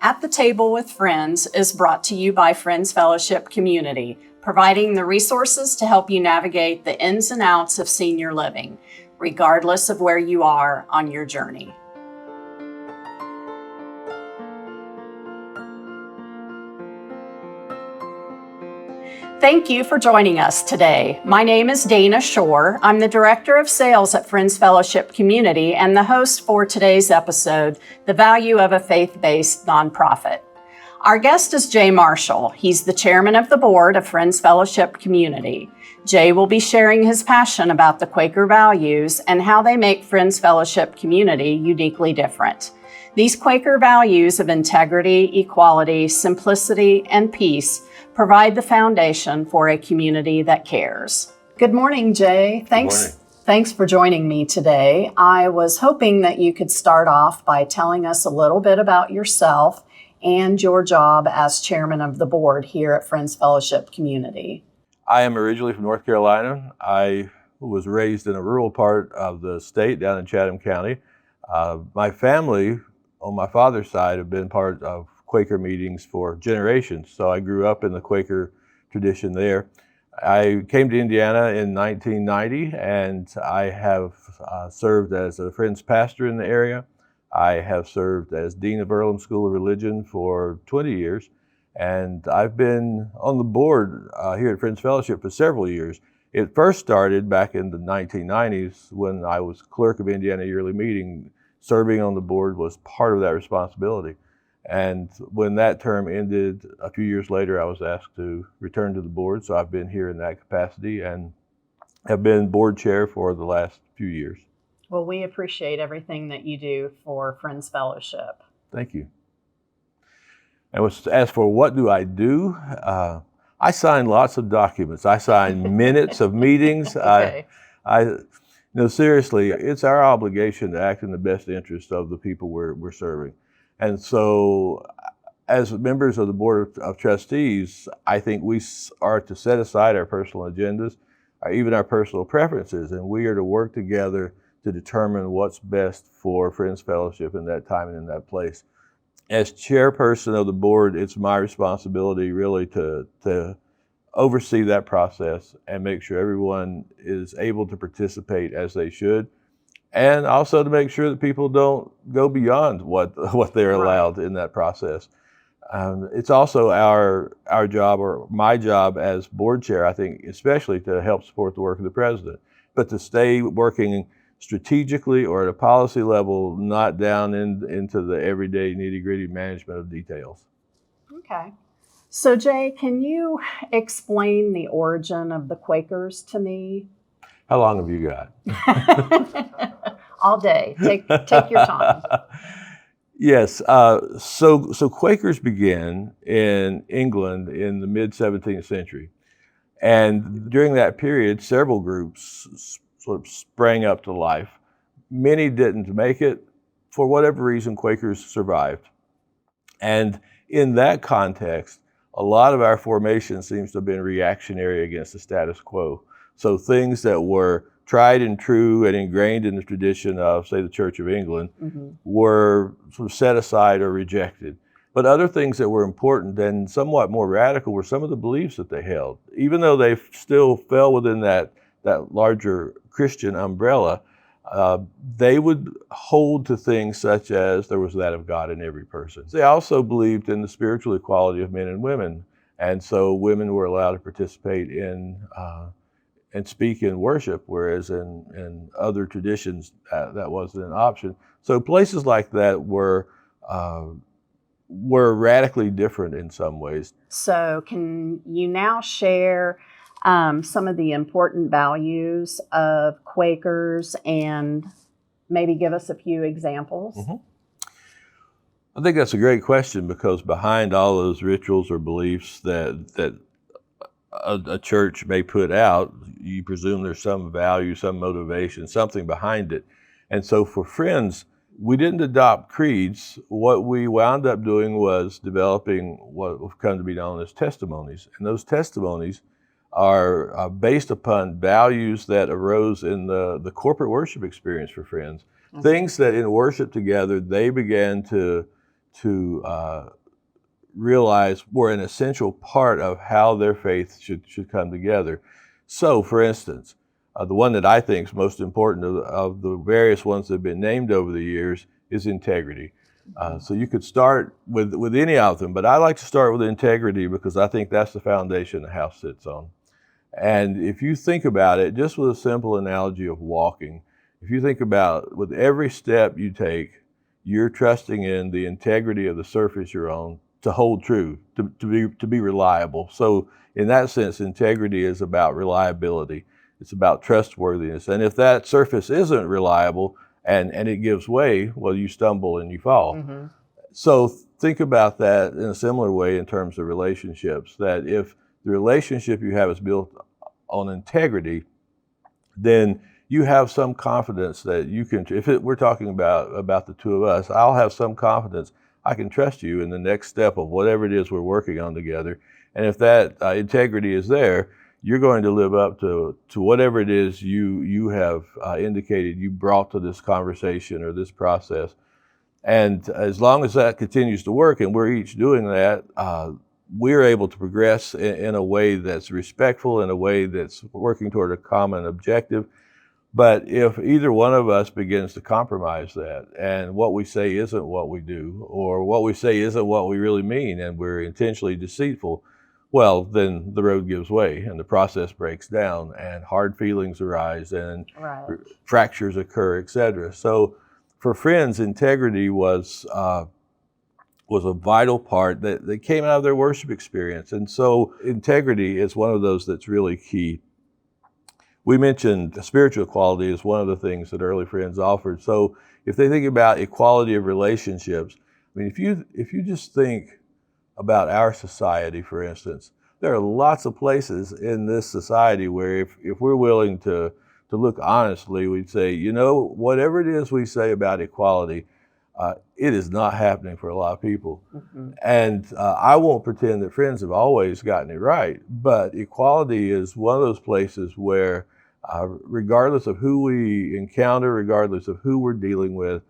At the Table with Friends is brought to you by Friends Fellowship Community, providing the resources to help you navigate the ins and outs of senior living, regardless of where you are on your journey. Thank you for joining us today. My name is Dana Shore. I'm the Director of Sales at Friends Fellowship Community and the host for today's episode, The Value of a Faith-Based Nonprofit. Our guest is Jay Marshall. He's the Chairman of the Board of Friends Fellowship Community. Jay will be sharing his passion about the Quaker values and how they make Friends Fellowship Community uniquely different. These Quaker values of integrity, equality, simplicity, and peace provide the foundation for a community that cares. Good morning, Jay. Thanks for joining me today. I was hoping that you could start off by telling us a little bit about yourself and your job as chairman of the board here at Friends Fellowship Community. I am originally from North Carolina. I was raised in a rural part of the state down in Chatham County. My family on my father's side have been part of Quaker meetings for generations, so I grew up in the Quaker tradition there. I came to Indiana in 1990, and I have served as a Friends pastor in the area. I have served as Dean of Earlham School of Religion for 20 years, and I've been on the board here at Friends Fellowship for several years. It first started back in the 1990s when I was clerk of Indiana Yearly Meeting. Serving on the board was part of that responsibility. And when that term ended a few years later, I was asked to return to the board. So I've been here in that capacity and have been board chair for the last few years. Well, we appreciate everything that you do for Friends Fellowship. Thank you. And as for what do, I sign lots of documents. I sign minutes of meetings. Okay. No, seriously, it's our obligation to act in the best interest of the people we're serving. And so as members of the Board of Trustees, I think we are to set aside our personal agendas, or even our personal preferences, and we are to work together to determine what's best for Friends Fellowship in that time and in that place. As chairperson of the board, it's my responsibility really to oversee that process and make sure everyone is able to participate as they should. And also to make sure that people don't go beyond what they're allowed in that process. It's also our job, or my job as board chair, I think, especially to help support the work of the president, but to stay working strategically or at a policy level, not down into the everyday nitty-gritty management of details. Okay. So Jay, can you explain the origin of the Quakers to me? How long have you got? All day. Take your time. Yes. So Quakers began in England in the mid-17th century. And during that period, several groups sort of sprang up to life. Many didn't make it. For whatever reason, Quakers survived. And in that context, a lot of our formation seems to have been reactionary against the status quo. So things that were tried and true and ingrained in the tradition of, say, the Church of England, were sort of set aside or rejected. But other things that were important and somewhat more radical were some of the beliefs that they held. Even though they still fell within that larger Christian umbrella, they would hold to things such as there was that of God in every person. They also believed in the spiritual equality of men and women. And so women were allowed to participate in and speak in worship, whereas in other traditions that wasn't an option. So places like that were radically different in some ways. So can you now share some of the important values of Quakers and maybe give us a few examples? I think that's a great question, because behind all those rituals or beliefs that a church may put out, you presume there's some value, some motivation, something behind it. And so for Friends, we didn't adopt creeds. What we wound up doing was developing what have come to be known as testimonies. And those testimonies are based upon values that arose in the corporate worship experience for Friends. Things that in worship together, they began to to realize were an essential part of how their faith should come together. So, for instance, the one that I think is most important of the various ones that have been named over the years is integrity. So you could start with any of them, but I like to start with integrity because I think that's the foundation the house sits on. And if you think about it, just with a simple analogy of walking, if you think about with every step you take, you're trusting in the integrity of the surface you're on to hold true, to be reliable. So in that sense, integrity is about reliability. It's about trustworthiness. And if that surface isn't reliable and it gives way, well, you stumble and you fall. Mm-hmm. So think about that in a similar way in terms of relationships, that if the relationship you have is built on integrity, then you have some confidence that you can, we're talking about the two of us, I'll have some confidence I can trust you in the next step of whatever it is we're working on together. And if that integrity is there, you're going to live up to whatever it is you have indicated you brought to this conversation or this process. And as long as that continues to work and we're each doing that, we're able to progress in a way that's respectful, in a way that's working toward a common objective. But if either one of us begins to compromise that, and what we say isn't what we do, or what we say isn't what we really mean, and we're intentionally deceitful, well, then the road gives way and the process breaks down and hard feelings arise and fractures occur, etc. So for friends, integrity was a vital part that came out of their worship experience. And so integrity is one of those that's really key. We mentioned spiritual equality as one of the things that early friends offered. So if they think about equality of relationships, I mean, if you just think about our society, for instance, there are lots of places in this society where if we're willing to look honestly, we'd say, you know, whatever it is we say about equality, it is not happening for a lot of people. Mm-hmm. And I won't pretend that friends have always gotten it right, but equality is one of those places where regardless of who we encounter, regardless of who we're dealing with,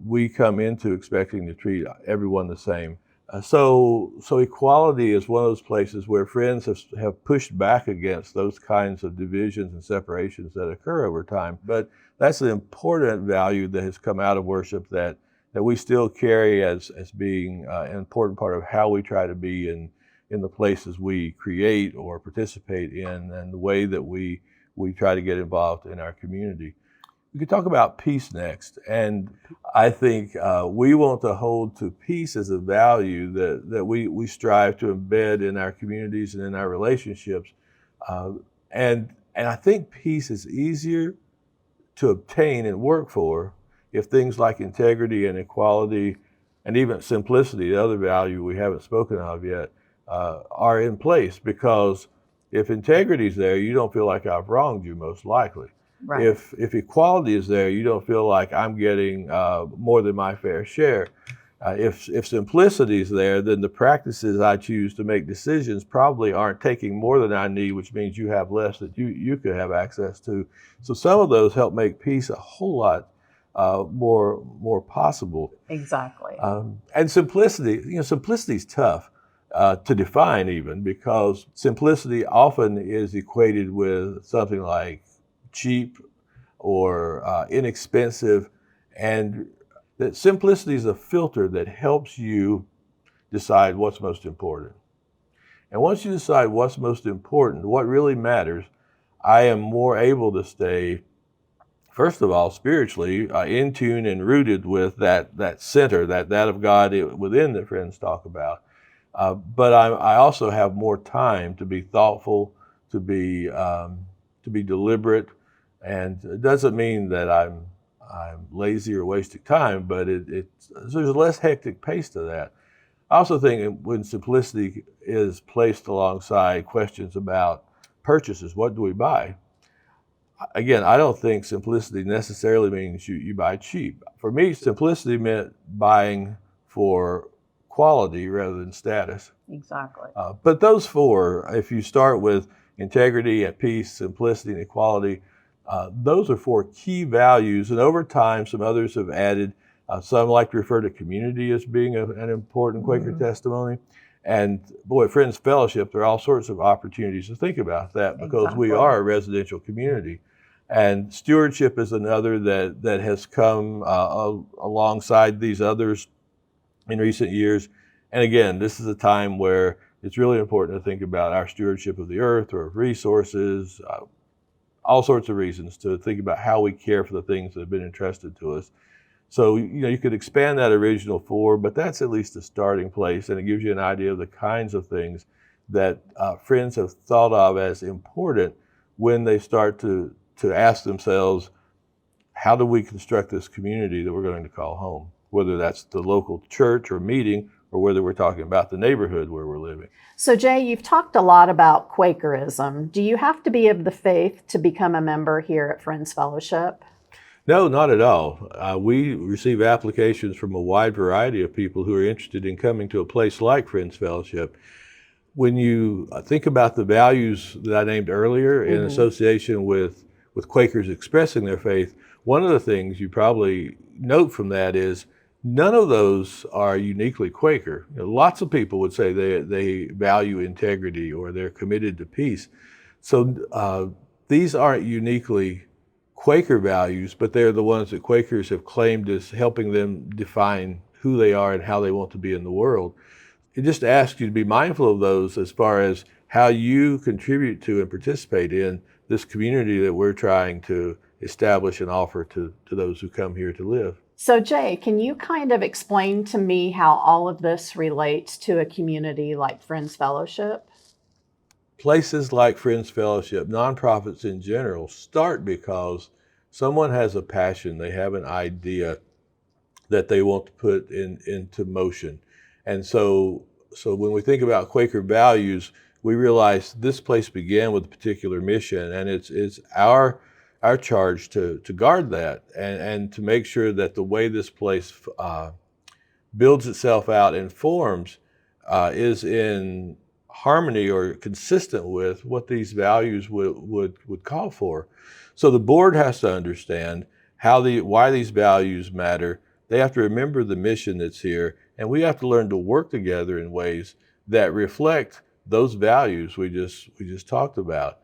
we come into expecting to treat everyone the same. So equality is one of those places where friends have pushed back against those kinds of divisions and separations that occur over time. But that's an important value that has come out of worship that we still carry as being an important part of how we try to be in the places we create or participate in, and the way that we try to get involved in our community. We could talk about peace next, and I think we want to hold to peace as a value that we strive to embed in our communities and in our relationships. And I think peace is easier to obtain and work for if things like integrity and equality and even simplicity, the other value we haven't spoken of yet, are in place. Because if integrity is there, you don't feel like I've wronged you, most likely. Right. If equality is there, you don't feel like I'm getting more than my fair share. If simplicity is there, then the practices I choose to make decisions probably aren't taking more than I need, which means you have less that you could have access to. So some of those help make peace a whole lot more possible. Exactly. And simplicity, simplicity is tough to define even, because simplicity often is equated with something like cheap or inexpensive, and that simplicity is a filter that helps you decide what's most important. And once you decide what's most important, what really matters, I am more able to stay, first of all, spiritually in tune and rooted with that center, that of God within that friends talk about. But I also have more time to be thoughtful, to be deliberate, and it doesn't mean that I'm lazy or wasting time, but there's a less hectic pace to that. I also think when simplicity is placed alongside questions about purchases, what do we buy? Again, I don't think simplicity necessarily means you buy cheap. For me, simplicity meant buying for quality rather than status. Exactly. But those four, if you start with integrity, peace, simplicity, and equality, those are four key values. And over time, some others have added Some like to refer to community as being an important Quaker testimony. And boy, at Friends Fellowship, there are all sorts of opportunities to think about that because we are a residential community. And stewardship is another that has come alongside these others in recent years. And again, this is a time where it's really important to think about our stewardship of the earth or of resources, all sorts of reasons to think about how we care for the things that have been entrusted to us. So, you could expand that original 4, but that's at least a starting place, and it gives you an idea of the kinds of things that friends have thought of as important when they start to ask themselves, how do we construct this community that we're going to call home? Whether that's the local church or meeting, or whether we're talking about the neighborhood where we're living. So, Jay, you've talked a lot about Quakerism. Do you have to be of the faith to become a member here at Friends Fellowship? No, not at all. We receive applications from a wide variety of people who are interested in coming to a place like Friends Fellowship. When you think about the values that I named earlier in association with Quakers expressing their faith, one of the things you probably note from that is none of those are uniquely Quaker. Lots of people would say they value integrity or they're committed to peace. So these aren't uniquely Quaker values, but they're the ones that Quakers have claimed as helping them define who they are and how they want to be in the world. It just asks you to be mindful of those as far as how you contribute to and participate in this community that we're trying to establish and offer to those who come here to live. So, Jay, can you kind of explain to me how all of this relates to a community like Friends Fellowship? Places like Friends Fellowship, nonprofits in general, start because someone has a passion, they have an idea that they want to put into motion. And so when we think about Quaker values, we realize this place began with a particular mission, and it's our charge to guard that and to make sure that the way this place builds itself out and forms is in harmony or consistent with what these values would call for. So the board has to understand why these values matter. They have to remember the mission that's here, and we have to learn to work together in ways that reflect those values we just talked about.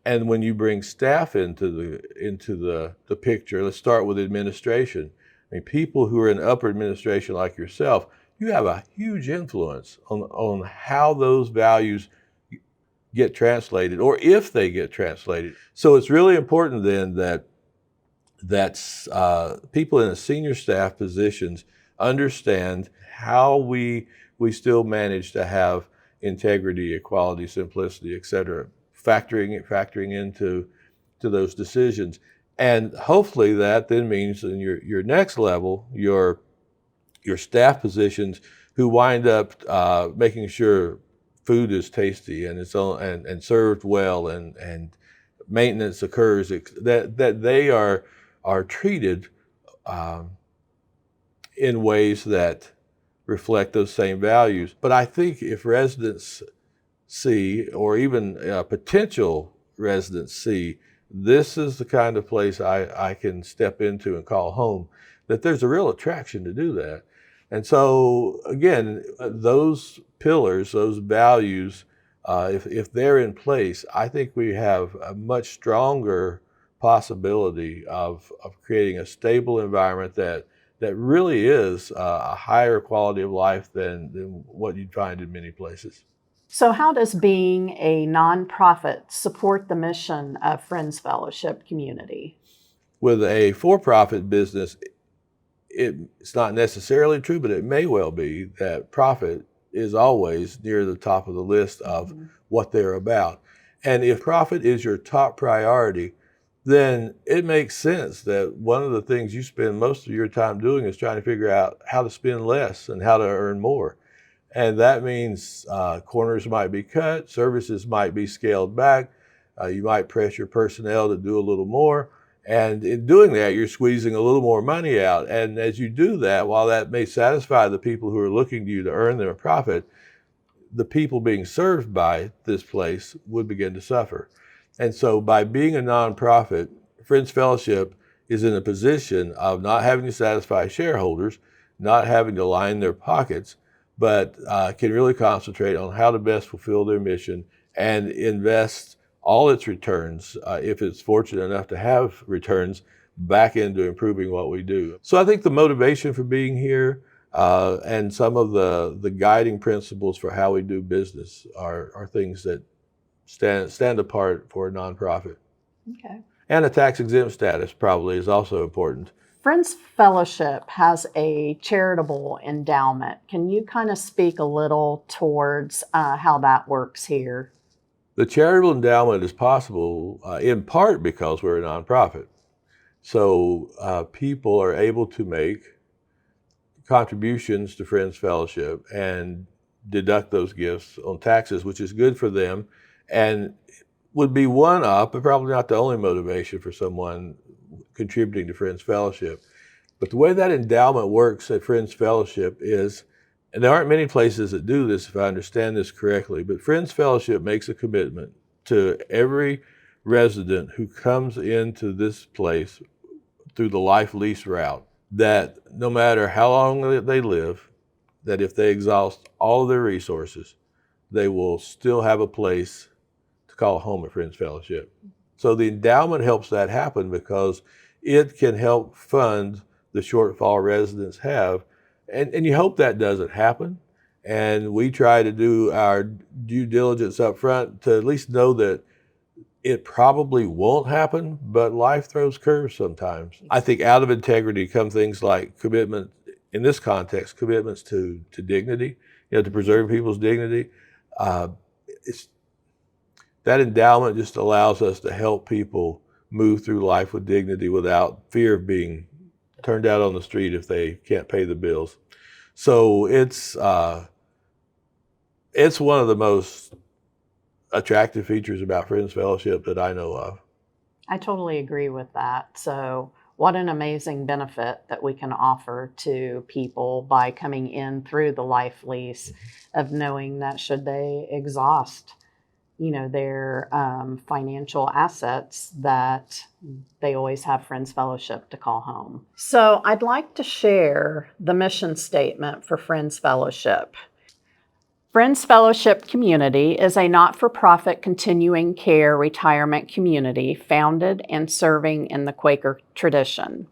And when you bring staff into the picture, let's start with administration. I mean, people who are in upper administration like yourself, you have a huge influence on how those values get translated, or if they get translated. So it's really important then that people in the senior staff positions understand how we still manage to have integrity, equality, simplicity, etc., factoring into those decisions. And hopefully that then means in your next level, your staff positions who wind up making sure food is tasty and and served well and maintenance occurs, that they are treated in ways that reflect those same values. But I think if residents see, or even potential residents see, this is the kind of place I can step into and call home, that there's a real attraction to do that. And so, again, those pillars, those values, if they're in place, I think we have a much stronger possibility of creating a stable environment that really is a higher quality of life than what you'd find in many places. So, how does being a nonprofit support the mission of Friends Fellowship Community? With a for-profit business, it's not necessarily true, but it may well be that profit is always near the top of the list of what they're about. And if profit is your top priority, then it makes sense that one of the things you spend most of your time doing is trying to figure out how to spend less and how to earn more. And that means corners might be cut, services might be scaled back, you might press your personnel to do a little more. And in doing that, you're squeezing a little more money out. And as you do that, while that may satisfy the people who are looking to you to earn their profit, the people being served by this place would begin to suffer. And so by being a nonprofit, Friends Fellowship is in a position of not having to satisfy shareholders, not having to line their pockets, but can really concentrate on how to best fulfill their mission and invest all its returns, if it's fortunate enough to have returns, back into improving what we do. So I think the motivation for being here and some of the guiding principles for how we do business are things that stand apart for a nonprofit. Okay. And a tax-exempt status probably is also important. Friends Fellowship has a charitable endowment. Can you kind of speak a little towards how that works here? The charitable endowment is possible in part because we're a nonprofit. So people are able to make contributions to Friends Fellowship and deduct those gifts on taxes, which is good for them and would be one up, but probably not the only motivation for someone contributing to Friends Fellowship. But the way that endowment works at Friends Fellowship is, and there aren't many places that do this if I understand this correctly, but Friends Fellowship makes a commitment to every resident who comes into this place through the life lease route that no matter how long they live, that if they exhaust all of their resources, they will still have a place to call home at Friends Fellowship. So the endowment helps that happen because it can help fund the shortfall residents have. And you hope that doesn't happen. And we try to do our due diligence up front to at least know that it probably won't happen, but life throws curves sometimes. I think out of integrity come things like commitment, in this context, commitments to dignity, to preserve people's dignity. That endowment just allows us to help people move through life with dignity without fear of being turned out on the street if they can't pay the bills. So it's one of the most attractive features about Friends Fellowship that I know of. I totally agree with that. So what an amazing benefit that we can offer to people by coming in through the life lease, of knowing that should they exhaust their financial assets, that they always have Friends Fellowship to call home. So I'd like to share the mission statement for Friends Fellowship. Friends Fellowship Community is a not-for-profit continuing care retirement community founded and serving in the Quaker tradition.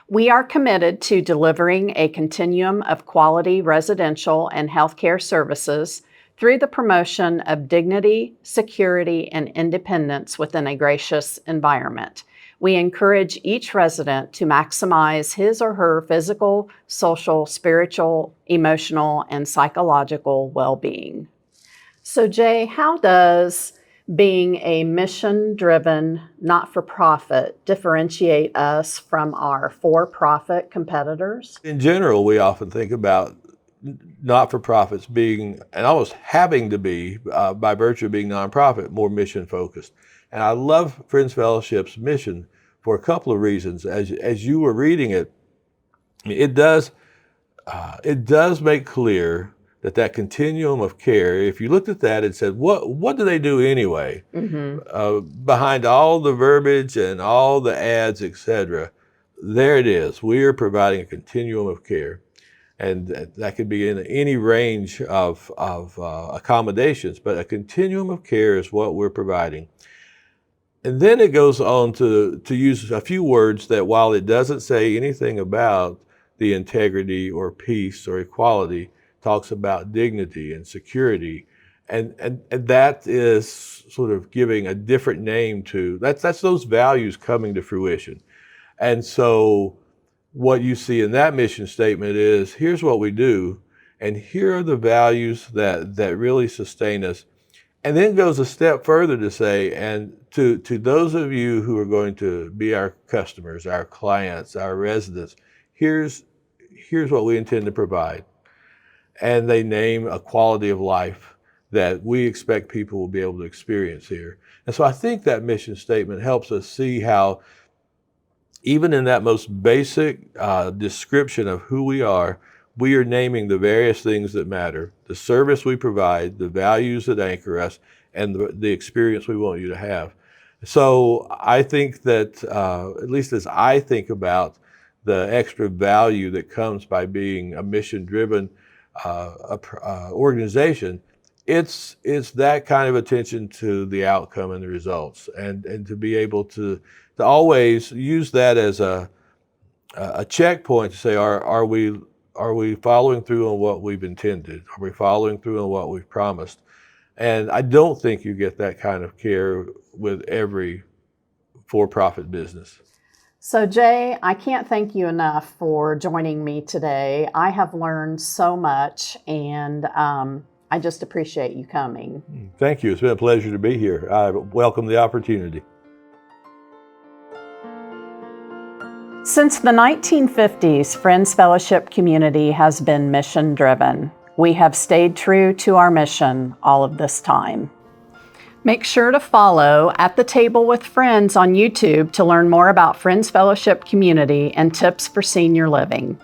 We are committed to delivering a continuum of quality residential and healthcare services through the promotion of dignity, security, and independence within a gracious environment. We encourage each resident to maximize his or her physical, social, spiritual, emotional, and psychological well-being. So Jay, how does being a mission-driven, not-for-profit differentiate us from our for-profit competitors? In general, we often think about not-for-profits being, and almost having to be, by virtue of being nonprofit, more mission-focused. And I love Friends Fellowship's mission for a couple of reasons. As you were reading it, it does make clear that continuum of care, if you looked at that and said, what do they do anyway? Behind all the verbiage and all the ads, etc., there it is. We are providing a continuum of care. And that could be in any range of accommodations, but a continuum of care is what we're providing. And then it goes on to use a few words that, while it doesn't say anything about the integrity or peace or equality, talks about dignity and security. And that is sort of giving a different name to, that's those values coming to fruition. And so what you see in that mission statement is, here's what we do, and here are the values that really sustain us. And then goes a step further to say, and to those of you who are going to be our customers, our clients, our residents, here's what we intend to provide. And they name a quality of life that we expect people will be able to experience here. And so I think that mission statement helps us see how, even in that most basic description of who we are naming the various things that matter: the service we provide, the values that anchor us, and the experience we want you to have. So I think that, at least as I think about the extra value that comes by being a mission-driven organization, it's that kind of attention to the outcome and the results, and to be able to always use that as a checkpoint to say, are we following through on what we've intended? Are we following through on what we've promised? And I don't think you get that kind of care with every for-profit business. So, Jay, I can't thank you enough for joining me today. I have learned so much, and I just appreciate you coming. Thank you. It's been a pleasure to be here. I welcome the opportunity. Since the 1950s, Friends Fellowship Community has been mission-driven. We have stayed true to our mission all of this time. Make sure to follow At the Table with Friends on YouTube to learn more about Friends Fellowship Community and tips for senior living.